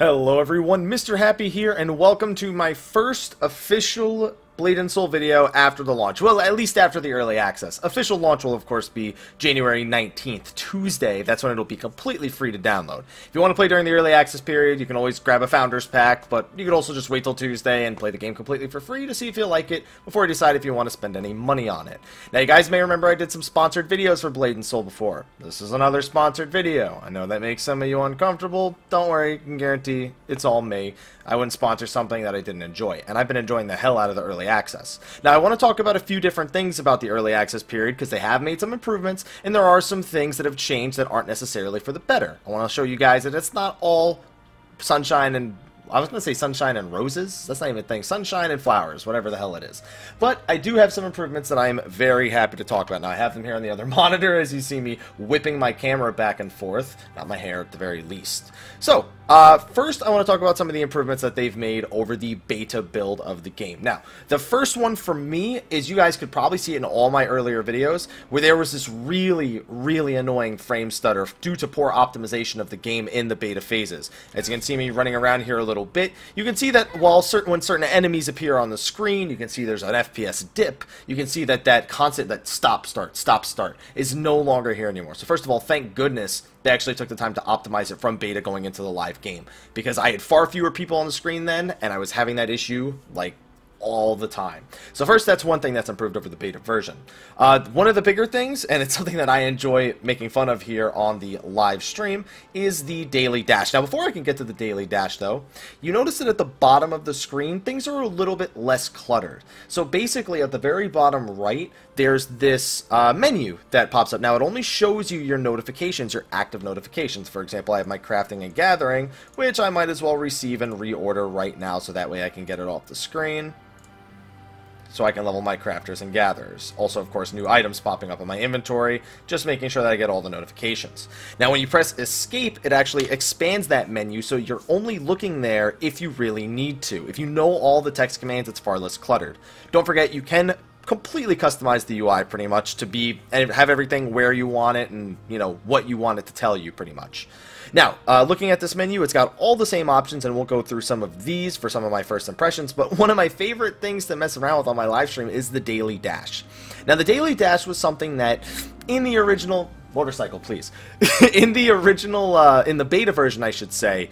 Hello everyone, Mr. Happy here, and welcome to my first official Blade & Soul video after the launch. Well, at least after the early access. Official launch will, of course, be January 19th, Tuesday. That's when it'll be completely free to download. If you want to play during the early access period, you can always grab a Founders Pack, but you could also just wait till Tuesday and play the game completely for free to see if you like it before you decide if you want to spend any money on it. Now, you guys may remember I did some sponsored videos for Blade & Soul before. This is another sponsored video. I know that makes some of you uncomfortable. Don't worry, I can guarantee it's all me. I wouldn't sponsor something that I didn't enjoy, and I've been enjoying the hell out of the early access. Now, I want to talk about a few different things about the early access period, because they have made some improvements, and there are some things that have changed that aren't necessarily for the better. I want to show you guys that it's not all sunshine and... I was going to say sunshine and roses. That's not even a thing. Sunshine and flowers, whatever the hell it is. But I do have some improvements that I am very happy to talk about. Now, I have them here on the other monitor as you see me whipping my camera back and forth. Not my hair at the very least. So, first I want to talk about some of the improvements that they've made over the beta build of the game. Now, the first one for me is you guys could probably see it in all my earlier videos where there was this really, really annoying frame stutter due to poor optimization of the game in the beta phases. As you can see me running around here a little bit, you can see that when certain enemies appear on the screen, you can see there's an FPS dip. You can see that that stop start is no longer here anymore. So first of all, thank goodness they actually took the time to optimize it from beta going into the live game, because I had far fewer people on the screen then, and I was having that issue like all the time. So first, that's one thing that's improved over the beta version. One of the bigger things, and it's something that I enjoy making fun of here on the live stream, is the daily dash. Now, before I can get to the daily dash, though, you notice that at the bottom of the screen, things are a little bit less cluttered. So basically, at the very bottom right, there's this menu that pops up. Now, it only shows you your notifications, your active notifications. For example, I have my crafting and gathering, which I might as well receive and reorder right now, so that way I can get it off the screen, so I can level my crafters and gatherers. Also, of course, new items popping up in my inventory, just making sure that I get all the notifications. Now, when you press escape, it actually expands that menu, so you're only looking there if you really need to. If you know all the text commands, it's far less cluttered. Don't forget, you can completely customize the UI pretty much to be and have everything where you want it and, you know, what you want it to tell you pretty much. Now, looking at this menu, it's got all the same options, and we'll go through some of these for some of my first impressions, but one of my favorite things to mess around with on my live stream is the daily dash. Now, the daily dash was something that in the original... Motorcycle, please. In the original, in the beta version, I should say,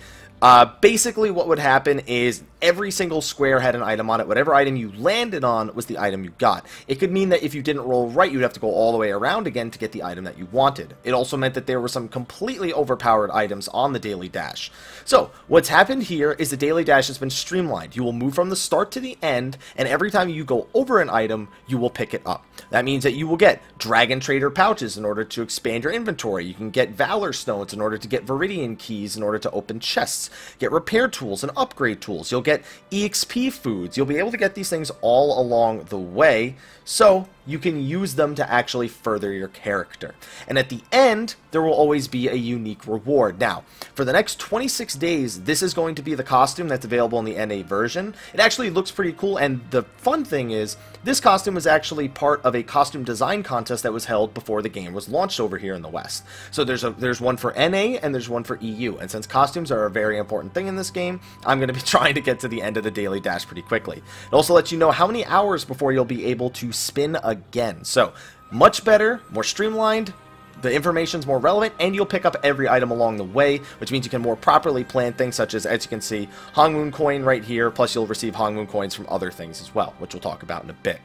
basically what would happen is every single square had an item on it. Whatever item you landed on was the item you got. It could mean that if you didn't roll right, you'd have to go all the way around again to get the item that you wanted. It also meant that there were some completely overpowered items on the daily dash. So, what's happened here is the daily dash has been streamlined. You will move from the start to the end, and every time you go over an item, you will pick it up. That means that you will get Dragon Trader pouches in order to expand your inventory. You can get Valor Stones in order to get Viridian keys in order to open chests. Get repair tools and upgrade tools. You'll get EXP foods. You'll be able to get these things all along the way, so you can use them to actually further your character. And at the end, there will always be a unique reward. Now, for the next 26 days, this is going to be the costume that's available in the NA version. It actually looks pretty cool, and the fun thing is, this costume was actually part of a costume design contest that was held before the game was launched over here in the West. So there's one for NA and there's one for EU, and since costumes are a very important thing in this game, I'm going to be trying to get to the end of the daily dash pretty quickly. It also lets you know how many hours before you'll be able to spin again. So, much better, more streamlined, the information's more relevant, and you'll pick up every item along the way, which means you can more properly plan things such as you can see, Hogmoon coin right here, plus you'll receive Hogmoon coins from other things as well, which we'll talk about in a bit.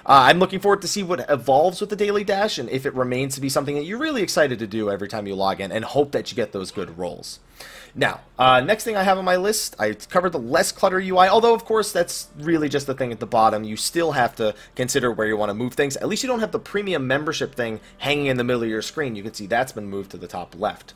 I'm looking forward to see what evolves with the daily dash, and if it remains to be something that you're really excited to do every time you log in, and hope that you get those good rolls. Now, next thing I have on my list, I covered the less clutter UI, although of course that's really just the thing at the bottom. You still have to consider where you want to move things. At least you don't have the premium membership thing hanging in the middle of your screen. You can see that's been moved to the top left.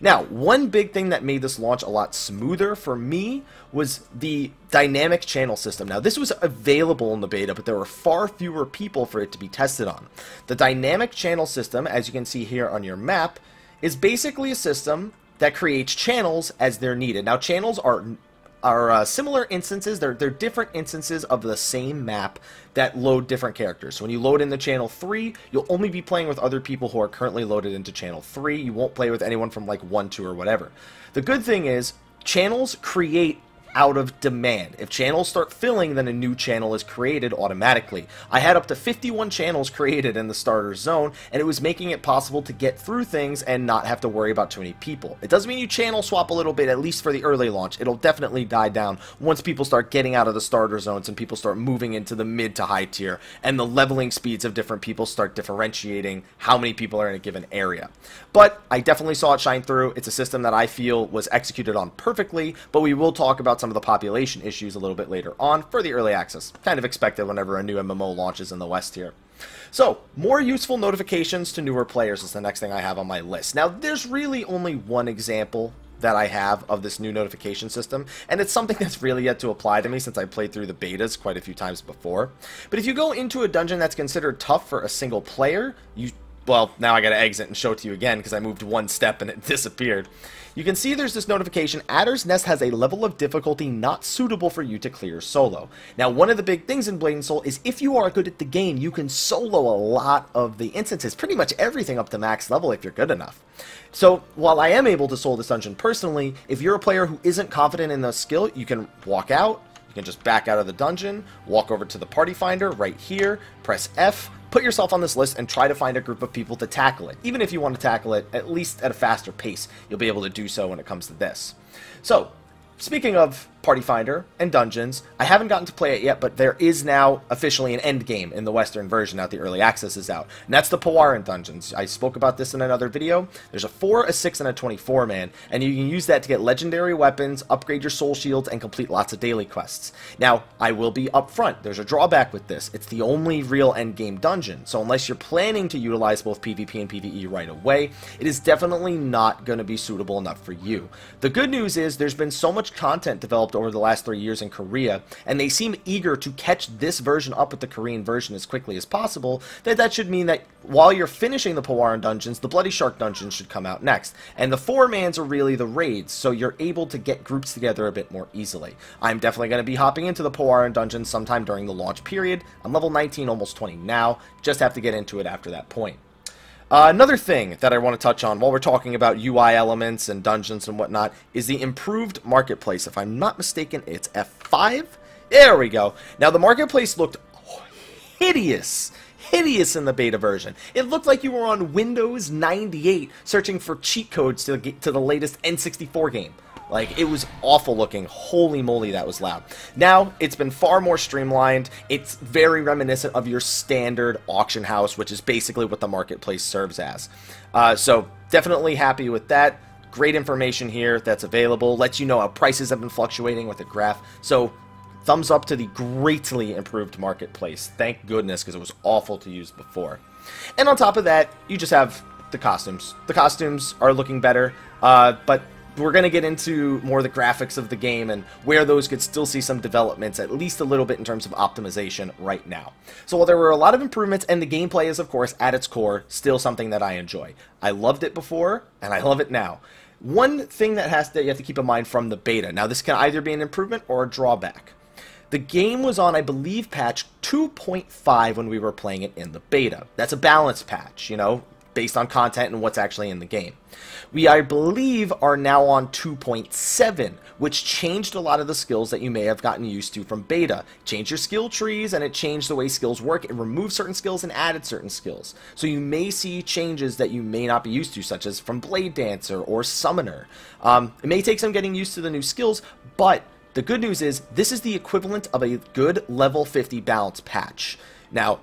Now, one big thing that made this launch a lot smoother for me was the dynamic channel system. Now, this was available in the beta, but there were far fewer people for it to be tested on. The dynamic channel system, as you can see here on your map, is basically a system that creates channels as they're needed. Now, channels are similar instances. They're different instances of the same map that load different characters. So when you load into channel 3, you'll only be playing with other people who are currently loaded into channel 3. You won't play with anyone from like 1, 2, or whatever. The good thing is, channels create out of demand. If channels start filling, then a new channel is created automatically. I had up to 51 channels created in the starter zone, and it was making it possible to get through things and not have to worry about too many people. It doesn't mean you channel swap a little bit, at least for the early launch. It'll definitely die down once people start getting out of the starter zones and people start moving into the mid to high tier, and the leveling speeds of different people start differentiating how many people are in a given area. But I definitely saw it shine through. It's a system that I feel was executed on perfectly, but we will talk about some of the population issues a little bit later on for the early access. Kind of expected whenever a new MMO launches in the West here. So, more useful notifications to newer players is the next thing I have on my list. Now, there's really only one example that I have of this new notification system, and it's something that's really yet to apply to me since I played through the betas quite a few times before. But if you go into a dungeon that's considered tough for a single player, well, now I gotta exit and show it to you again because I moved one step and it disappeared. You can see there's this notification, Adder's Nest has a level of difficulty not suitable for you to clear solo. Now, one of the big things in Blade & Soul is if you are good at the game, you can solo a lot of the instances, pretty much everything up to max level if you're good enough. So, while I am able to solo this dungeon personally, if you're a player who isn't confident in the skill, you can walk out, you can just back out of the dungeon, walk over to the party finder right here, press F, put yourself on this list and try to find a group of people to tackle it. Even if you want to tackle it at least at a faster pace, you'll be able to do so when it comes to this. So, speaking of Party Finder and dungeons, I haven't gotten to play it yet, but there is now officially an end game in the Western version now the early access is out. And that's the Pawaran dungeons. I spoke about this in another video. There's a 4, a 6, and a 24 man, and you can use that to get legendary weapons, upgrade your soul shields, and complete lots of daily quests. Now, I will be upfront. There's a drawback with this. It's the only real end game dungeon, so unless you're planning to utilize both PvP and PvE right away, it is definitely not going to be suitable enough for you. The good news is there's been so much content developed over the last 3 years in Korea, and they seem eager to catch this version up with the Korean version as quickly as possible, that should mean that while you're finishing the Pawaran dungeons, the Bloody Shark dungeons should come out next. And the 4-mans are really the raids, so you're able to get groups together a bit more easily. I'm definitely going to be hopping into the Pawaran dungeon sometime during the launch period. I'm level 19, almost 20 now, just have to get into it after that point. Another thing that I want to touch on while we're talking about UI elements and dungeons and whatnot is the improved marketplace. If I'm not mistaken, it's F5. There we go. Now, the marketplace looked hideous in the beta version. It looked like you were on Windows 98 searching for cheat codes to the latest N64 game. Like, it was awful looking. Holy moly, that was loud. Now, it's been far more streamlined. It's very reminiscent of your standard auction house, which is basically what the marketplace serves as. So, definitely happy with that. Great information here that's available. Lets you know how prices have been fluctuating with a graph. So, thumbs up to the greatly improved marketplace. Thank goodness, because it was awful to use before. And on top of that, you just have the costumes. The costumes are looking better, but we're going to get into more of the graphics of the game and where those could still see some developments, at least a little bit in terms of optimization right now. So while there were a lot of improvements, and the gameplay is, of course, at its core, still something that I enjoy. I loved it before, and I love it now. One thing that you have to keep in mind from the beta, now this can either be an improvement or a drawback. The game was on, I believe, patch 2.5 when we were playing it in the beta. That's a balanced patch, you know, based on content and what's actually in the game. We, I believe, are now on 2.7, which changed a lot of the skills that you may have gotten used to from beta. Changed your skill trees, and it changed the way skills work. It removed certain skills and added certain skills. So you may see changes that you may not be used to, such as from Blade Dancer or Summoner. It may take some getting used to the new skills, but the good news is this is the equivalent of a good level 50 balance patch. Now,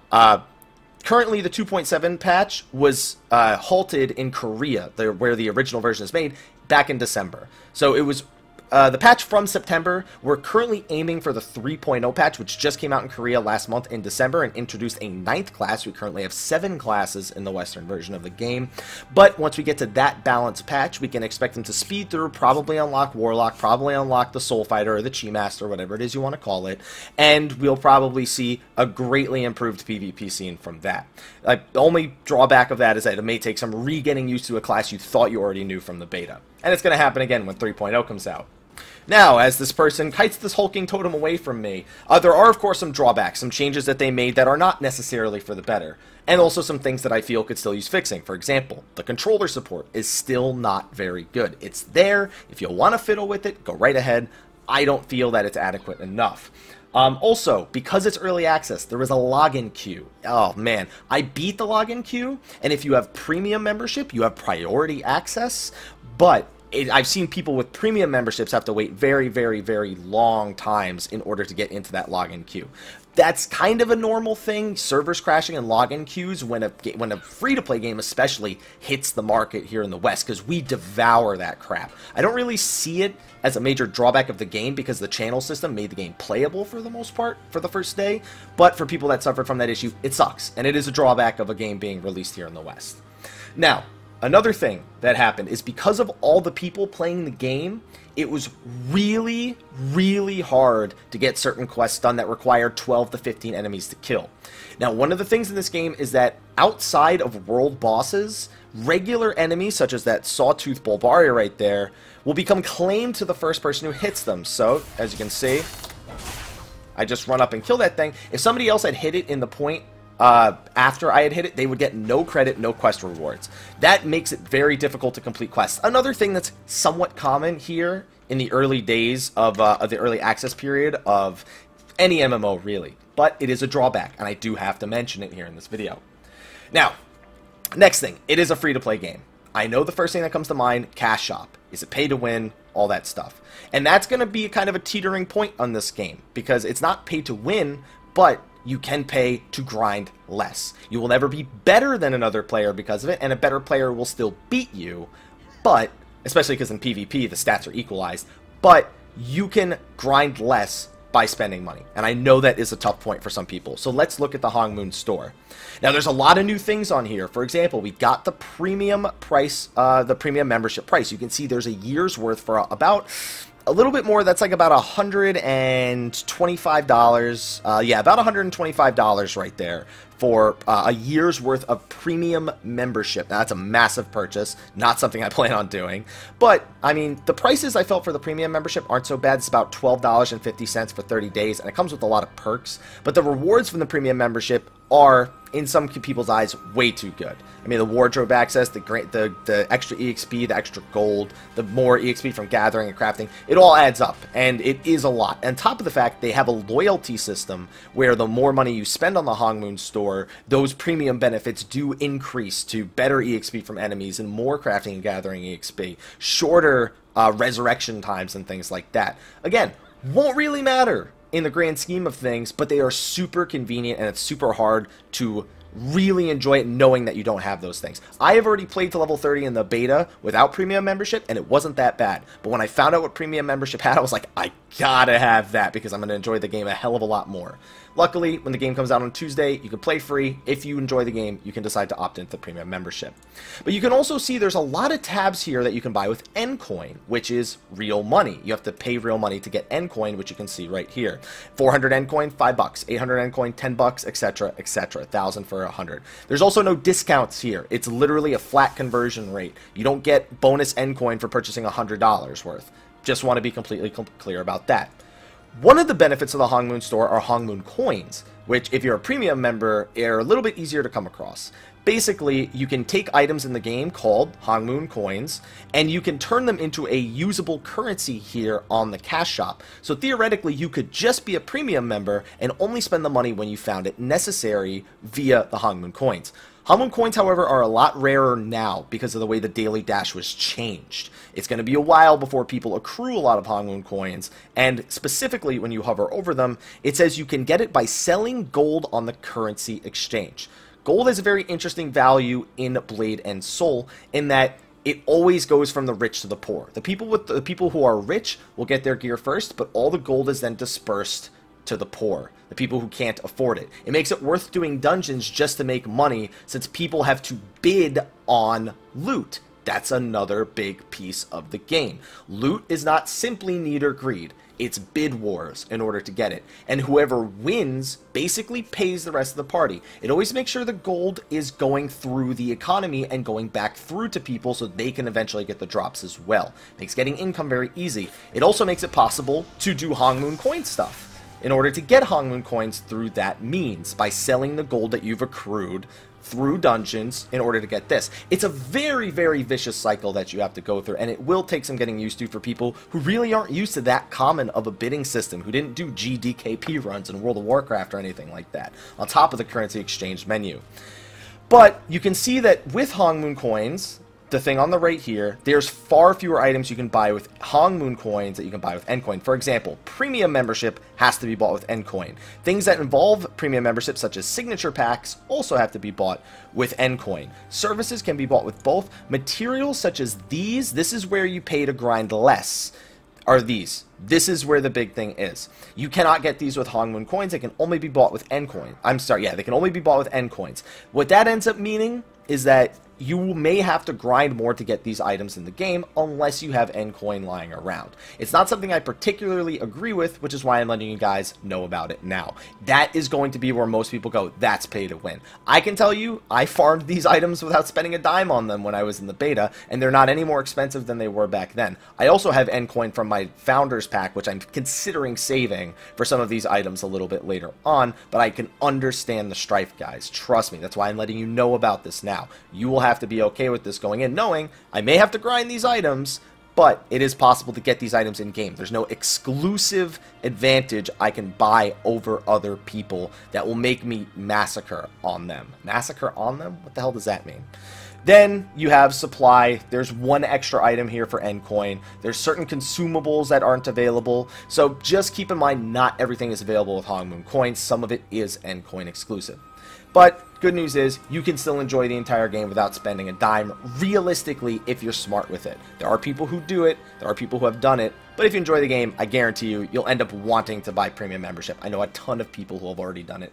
currently, the 2.7 patch was halted in Korea, where the original version is made, back in December. So it was the patch from September. We're currently aiming for the 3.0 patch, which just came out in Korea last month in December and introduced a 9th class. We currently have 7 classes in the Western version of the game. But once we get to that balanced patch, we can expect them to speed through, probably unlock Warlock, probably unlock the Soul Fighter or the Chi Master, whatever it is you want to call it. And we'll probably see a greatly improved PvP scene from that. The only drawback of that is that it may take some re-getting used to a class you thought you already knew from the beta. And it's going to happen again when 3.0 comes out. Now, as this person kites this hulking totem away from me, there are, of course, some drawbacks, some changes that they made that are not necessarily for the better, and also some things that I feel could still use fixing. For example, the controller support is still not very good. It's there. If you want to fiddle with it, go right ahead. I don't feel that it's adequate enough. Also, because it's early access, there is a login queue. Oh man, I beat the login queue, and if you have premium membership, you have priority access, but I've seen people with premium memberships have to wait very, very, very long times in order to get into that login queue. That's kind of a normal thing, servers crashing and login queues when a free-to-play game especially hits the market here in the West, because we devour that crap. I don't really see it as a major drawback of the game because the channel system made the game playable for the most part for the first day, but for people that suffered from that issue, it sucks, and it is a drawback of a game being released here in the West. Now, another thing that happened is because of all the people playing the game, it was really, really hard to get certain quests done that required 12 to 15 enemies to kill. Now, one of the things in this game is that outside of world bosses, regular enemies, such as that Sawtooth Bulbaria right there, will become claimed to the first person who hits them. So, as you can see, I just run up and kill that thing. If somebody else had hit it in the point after I had hit it, they would get no credit, no quest rewards. That makes it very difficult to complete quests. Another thing that's somewhat common here in the early days of the early access period of any MMO, really. But it is a drawback, and I do have to mention it here in this video. Now, next thing, it is a free-to-play game. I know the first thing that comes to mind, cash shop. Is it pay to win? All that stuff. And that's going to be kind of a teetering point on this game, because it's not pay to win, but you can pay to grind less. You will never be better than another player because of it, and a better player will still beat you, but, especially because in PvP the stats are equalized, but you can grind less by spending money. And I know that is a tough point for some people. So let's look at the Hogmoon Store. Now there's a lot of new things on here. For example, we got the premium price, the premium membership price. You can see there's a year's worth for about a little bit more. That's like about $125. Yeah, about $125 right there for a year's worth of premium membership. Now, that's a massive purchase, not something I plan on doing. But, I mean, the prices I felt for the premium membership aren't so bad. It's about $12.50 for 30 days, and it comes with a lot of perks. But the rewards from the premium membership are, in some people's eyes, way too good. I mean, the wardrobe access, the extra EXP, the extra gold, the more EXP from gathering and crafting, it all adds up, and it is a lot. On top of the fact, they have a loyalty system where the more money you spend on the Hogmoon Store, those premium benefits do increase to better EXP from enemies and more crafting and gathering EXP, shorter resurrection times and things like that. Again, won't really matter in the grand scheme of things, but they are super convenient, and it's super hard to really enjoy it knowing that you don't have those things. I have already played to level 30 in the beta without premium membership, and it wasn't that bad. But when I found out what premium membership had, I was like, I gotta have that because I'm going to enjoy the game a hell of a lot more. Luckily, when the game comes out on Tuesday, you can play free. If you enjoy the game, you can decide to opt into the premium membership. But you can also see there's a lot of tabs here that you can buy with N-Coin, which is real money. You have to pay real money to get N-Coin, which you can see right here. 400 N-Coin, $5. 800 N-Coin, $10, etc., etc. 1,000 for 100. There's also no discounts here. It's literally a flat conversion rate. You don't get bonus N-Coin for purchasing $100 worth. Just want to be completely clear about that. One of the benefits of the Hogmoon Store are Hogmoon Coins, which, if you're a premium member, are a little bit easier to come across. Basically, you can take items in the game called Hogmoon Coins, and you can turn them into a usable currency here on the cash shop. So theoretically, you could just be a premium member and only spend the money when you found it necessary via the Hogmoon Coins. Hogmoon Coins, however, are a lot rarer now because of the way the Daily Dash was changed. It's going to be a while before people accrue a lot of Hogmoon Coins, and specifically when you hover over them, it says you can get it by selling gold on the currency exchange. Gold has a very interesting value in Blade and Soul in that it always goes from the rich to the poor. The people who are rich will get their gear first, but all the gold is then dispersed to the poor, the people who can't afford it. It makes it worth doing dungeons just to make money, since people have to bid on loot. That's another big piece of the game. Loot is not simply need or greed. It's bid wars in order to get it. And whoever wins basically pays the rest of the party. It always makes sure the gold is going through the economy and going back through to people so they can eventually get the drops as well. Makes getting income very easy. It also makes it possible to do Hogmoon coin stuff in order to get Hogmoon coins through that means, by selling the gold that you've accrued through dungeons in order to get this. It's a very, very vicious cycle that you have to go through, and it will take some getting used to for people who really aren't used to that common of a bidding system, who didn't do GDKP runs in World of Warcraft or anything like that, on top of the currency exchange menu. But you can see that with Hogmoon coins, the thing on the right here, there's far fewer items you can buy with Hogmoon coins that you can buy with Endcoin. For example, premium membership has to be bought with Endcoin. Things that involve premium membership, such as signature packs, also have to be bought with Endcoin. Services can be bought with both. Materials such as these, this is where you pay to grind less, are these. This is where the big thing is. You cannot get these with Hogmoon coins. They can only be bought with Endcoin. I'm sorry, yeah, they can only be bought with Endcoins. What that ends up meaning is that you may have to grind more to get these items in the game unless you have Endcoin lying around. It's not something I particularly agree with, which is why I'm letting you guys know about it now. That is going to be where most people go, that's pay to win. I can tell you, I farmed these items without spending a dime on them when I was in the beta, and they're not any more expensive than they were back then. I also have Endcoin from my Founders Pack, which I'm considering saving for some of these items a little bit later on, but I can understand the strife, guys. Trust me, that's why I'm letting you know about this now. You will have to be okay with this going in, knowing I may have to grind these items, but it is possible to get these items in game. There's no exclusive advantage I can buy over other people that will make me massacre on them. Massacre on them? What the hell does that mean? Then you have supply. There's one extra item here for Endcoin. There's certain consumables that aren't available. So just keep in mind, not everything is available with Hogmoon coins. Some of it is Endcoin exclusive. But good news is, you can still enjoy the entire game without spending a dime, realistically, if you're smart with it. There are people who do it, there are people who have done it, but if you enjoy the game, I guarantee you, you'll end up wanting to buy premium membership. I know a ton of people who have already done it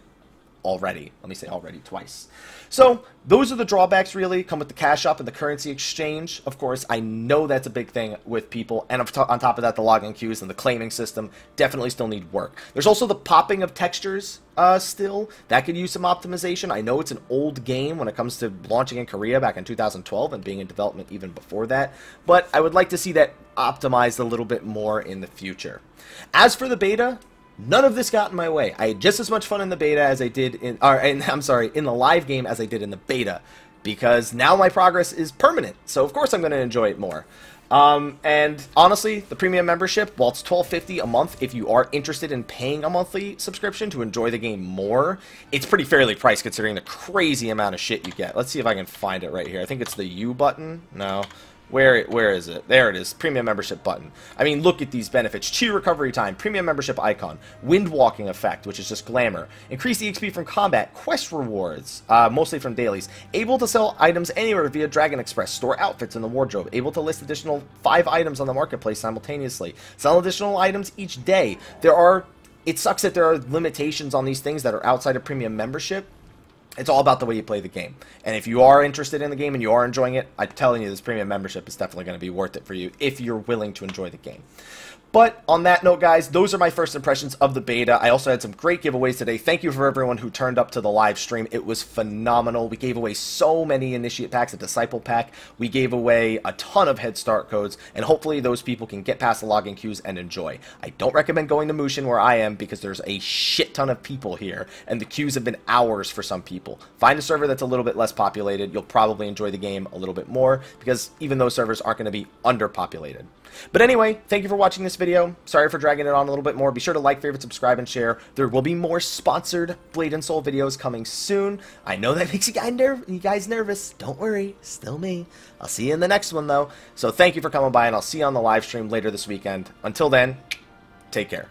already. Let me say already twice. So those are the drawbacks, really. Come with the cash up and the currency exchange. Of course, I know that's a big thing with people, and on top of that, the login queues and the claiming system definitely still need work. There's also the popping of textures still. That could use some optimization. I know it's an old game when it comes to launching in Korea back in 2012 and being in development even before that, but I would like to see that optimized a little bit more in the future. As for the beta, none of this got in my way. I had just as much fun in the beta as I did in, in the live game as I did in the beta, because now my progress is permanent. So of course I'm going to enjoy it more. And honestly, the premium membership, while it's $12.50 a month, if you are interested in paying a monthly subscription to enjoy the game more, it's pretty fairly priced considering the crazy amount of shit you get. Let's see if I can find it right here. I think it's the U button. No. Where is it? There it is. Premium membership button. I mean, look at these benefits. Chi recovery time, premium membership icon, wind walking effect, which is just glamour, increase EXP from combat, quest rewards, mostly from dailies, able to sell items anywhere via Dragon Express, store outfits in the wardrobe, able to list additional 5 items on the marketplace simultaneously, sell additional items each day. It sucks that there are limitations on these things that are outside of premium membership. It's all about the way you play the game. And if you are interested in the game and you are enjoying it, I'm telling you, this premium membership is definitely going to be worth it for you if you're willing to enjoy the game. But on that note, guys, those are my first impressions of the beta. I also had some great giveaways today. Thank you for everyone who turned up to the live stream. It was phenomenal. We gave away so many Initiate packs, a Disciple pack. We gave away a ton of Head Start codes, and hopefully those people can get past the login queues and enjoy. I don't recommend going to Mushin where I am because there's a shit ton of people here, and the queues have been hours for some people. Find a server that's a little bit less populated. You'll probably enjoy the game a little bit more because even those servers aren't going to be underpopulated. But anyway, thank you for watching this video. Sorry for dragging it on a little bit more. Be sure to like, favorite, subscribe, and share. There will be more sponsored Blade and Soul videos coming soon. I know that makes you guys nervous. Don't worry, still me. I'll see you in the next one, though. So thank you for coming by, and I'll see you on the live stream later this weekend. Until then, take care.